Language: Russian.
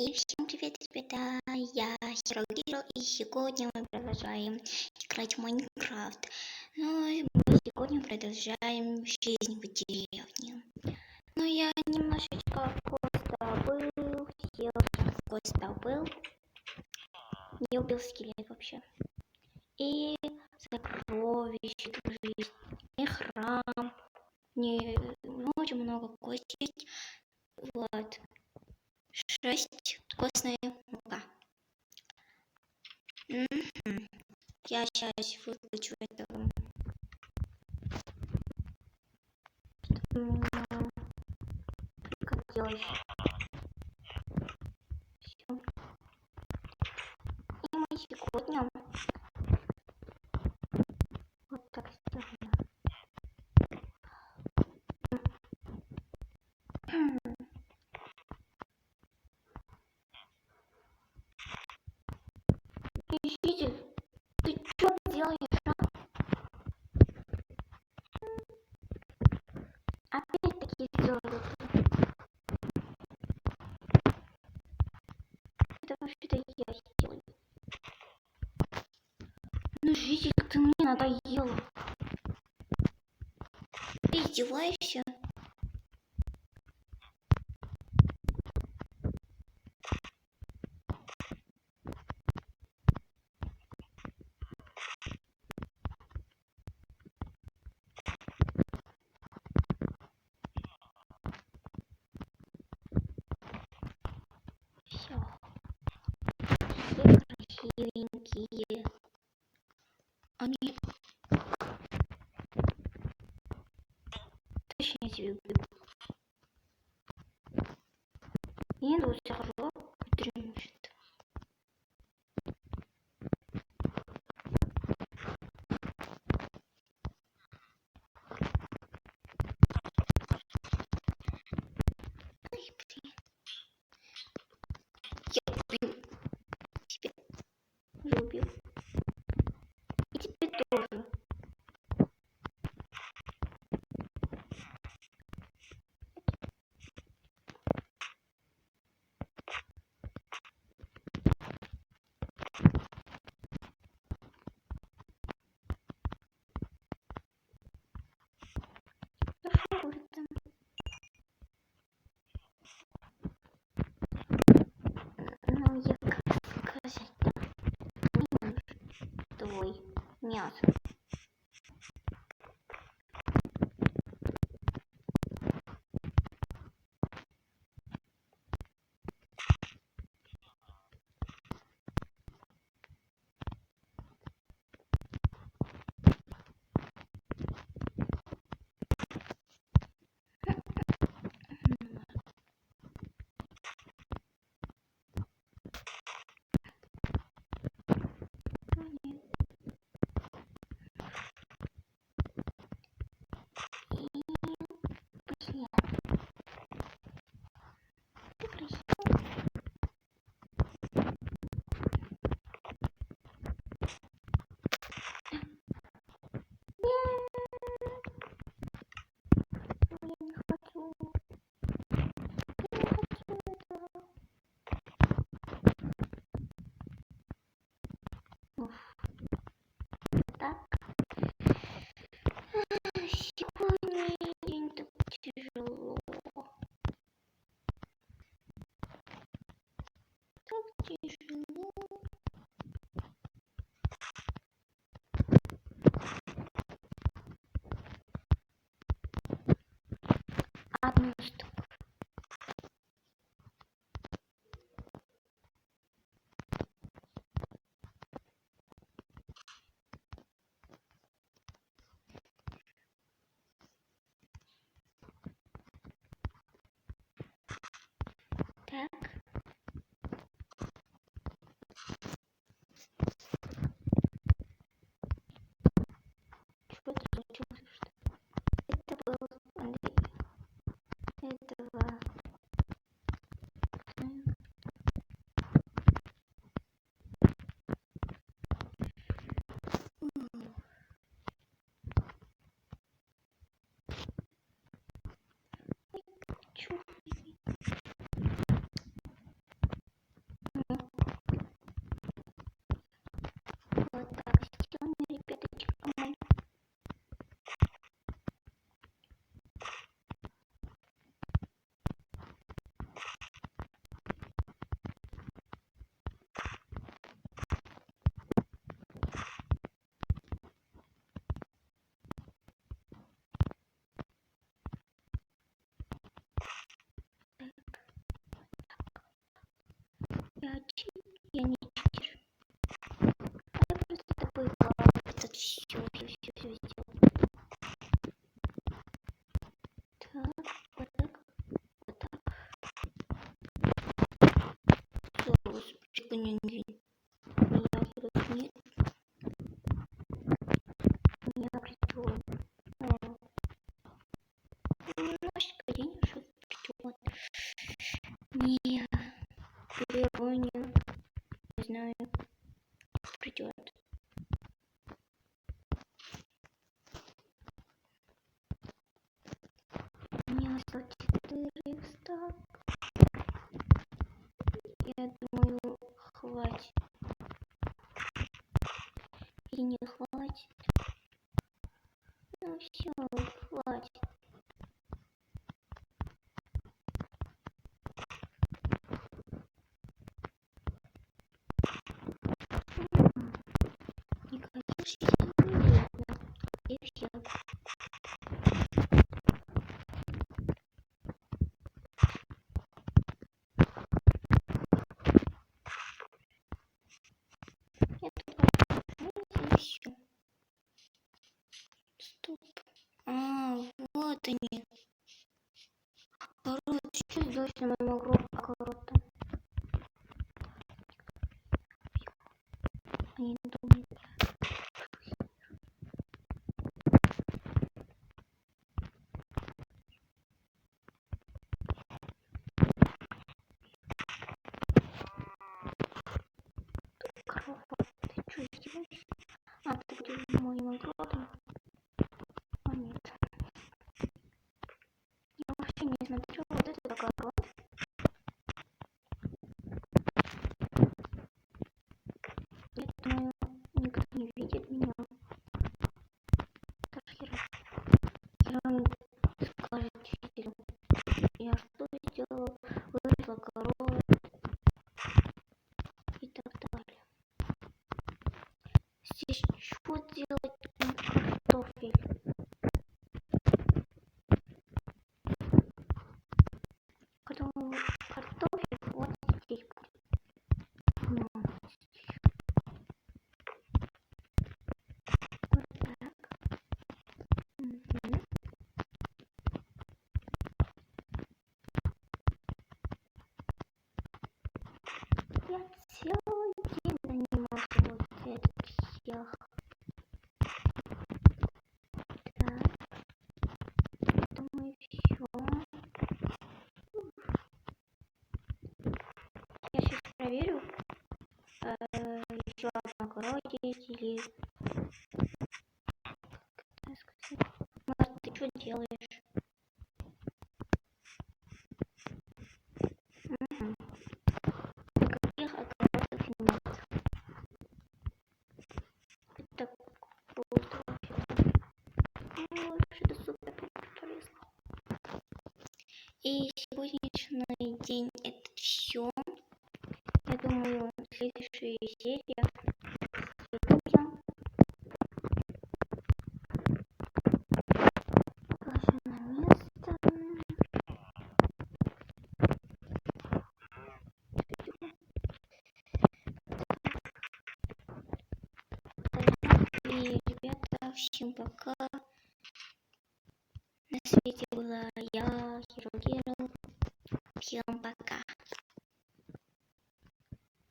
И всем привет, ребята! Я Хиро и сегодня мы продолжаем играть в Майнкрафт. Ну и мы сегодня продолжаем жизнь в деревне. Но я немножечко коста был, не убил скелет вообще. И сокровища тоже есть, и храм, не очень много костей. Вот. 6 костная мука. Я сейчас выключу это. Как делать? Все. И мы сегодня вот так сделаем. Ищите, ты что делаешь, а? Опять-таки сделаю. Это вообще-то я сделаю. Ну, житель, ты мне надоела. Ты издеваешься? Все. Все красивенькие. Они... Точнее себе убегу. Не иду, захожу. Тренует. Я убил тебя. Уже убил. И тебе тоже. Ну, я как сказать-то, твой мясо. деревню. Не знаю, придет. Мне осталось 400. Я думаю, хватит. И не хватит. Ну все, хватит. Никаких счастливых не видно. И все. Я тут и все. Стоп. Вот они. Огород. Что сделать на моем огороде? Они думают. Корова, ты что издеваешься? Ты будешь моим огородом? Нет. Я вообще не смотрела вот этот огород. Я думаю, никто не видит меня. Даже Херон скажет учителю. Я что сделала? Выросла корова и так далее. Здесь что делать? Картофель. Потом картофель вот здесь будет. Ну, вот так. Я целый день занимался вот этим всех. Так, думаю, все. Я сейчас проверю. Еще одно огороде или... Март, ты что делаешь? Никаких огородов нет. Это круто вообще. Что-то супер полезно. И сегодняшний день это все. Я думаю, следующая серия положу на место. И, ребята, всем пока. На свете была я, Хирогира.